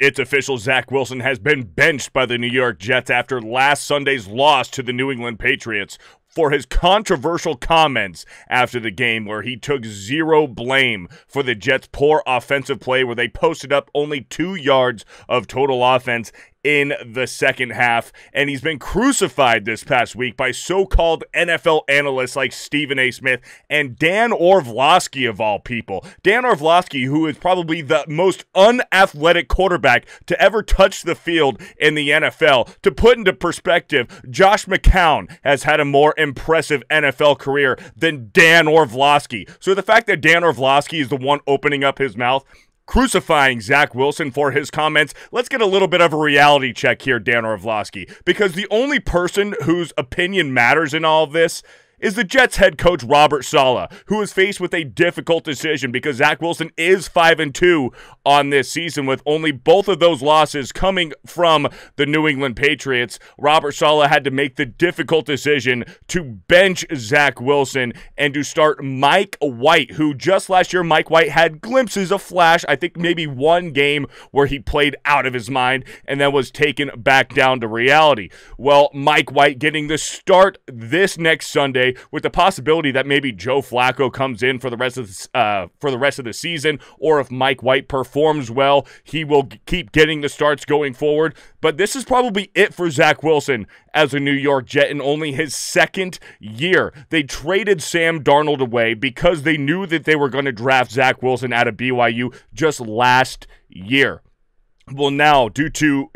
It's official, Zach Wilson has been benched by the New York Jets after last Sunday's loss to the New England Patriots for his controversial comments after the game, where he took zero blame for the Jets' poor offensive play, where they posted up only 2 yards of total offense in the second half. And he's been crucified this past week by so-called NFL analysts like Stephen A. Smith and Dan Orlovsky, of all people. Dan Orlovsky, who is probably the most unathletic quarterback to ever touch the field in the NFL. To put into perspective, Josh McCown has had a more impressive NFL career than Dan Orlovsky. So the fact that Dan Orlovsky is the one opening up his mouth, crucifying Zach Wilson for his comments, let's get a little bit of a reality check here, Dan Orlovsky, because the only person whose opinion matters in all of this is the Jets head coach Robert Saleh, who is faced with a difficult decision because Zach Wilson is 5-2 on this season, with only both of those losses coming from the New England Patriots. Robert Saleh had to make the difficult decision to bench Zach Wilson and to start Mike White, who just last year Mike White had glimpses of flash, I think maybe one game where he played out of his mind and then was taken back down to reality. Well, Mike White getting the start this next Sunday, with the possibility that maybe Joe Flacco comes in for the rest of the season, or if Mike White performs well, he will keep getting the starts going forward. But this is probably it for Zach Wilson as a New York Jet in only his second year. They traded Sam Darnold away because they knew that they were going to draft Zach Wilson out of BYU just last year. Well, now, due to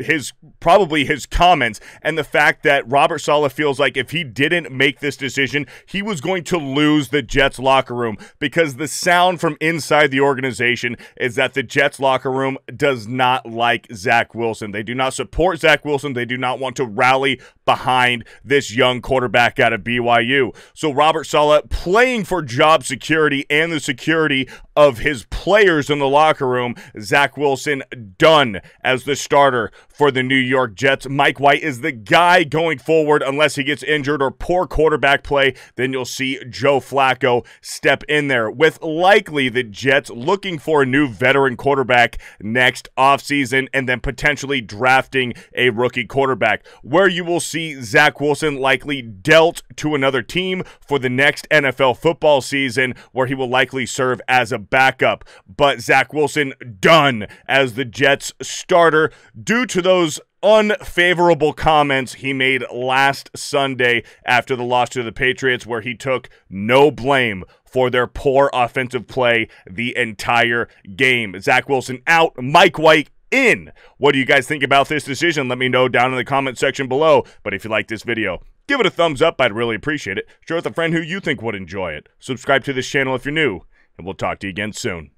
probably his comments and the fact that Robert Saleh feels like if he didn't make this decision, he was going to lose the Jets locker room, because the sound from inside the organization is that the Jets locker room does not like Zach Wilson. They do not support Zach Wilson. They do not want to rally behind this young quarterback out of BYU. So Robert Saleh, playing for job security and the security of his players in the locker room, Zach Wilson done as the starter for the New York Jets. Mike White is the guy going forward unless he gets injured or poor quarterback play. Then you'll see Joe Flacco step in there, with likely the Jets looking for a new veteran quarterback next offseason and then potentially drafting a rookie quarterback, where you will see Zach Wilson likely dealt to another team for the next NFL football season, where he will likely serve as a backup. But Zach Wilson done as the Jets starter due to those unfavorable comments he made last Sunday after the loss to the Patriots, where he took no blame for their poor offensive play the entire game. Zach Wilson out, Mike White in. What do you guys think about this decision? Let me know down in the comment section below. But if you like this video, give it a thumbs up. I'd really appreciate it. Share with a friend who you think would enjoy it. Subscribe to this channel if you're new, and we'll talk to you again soon.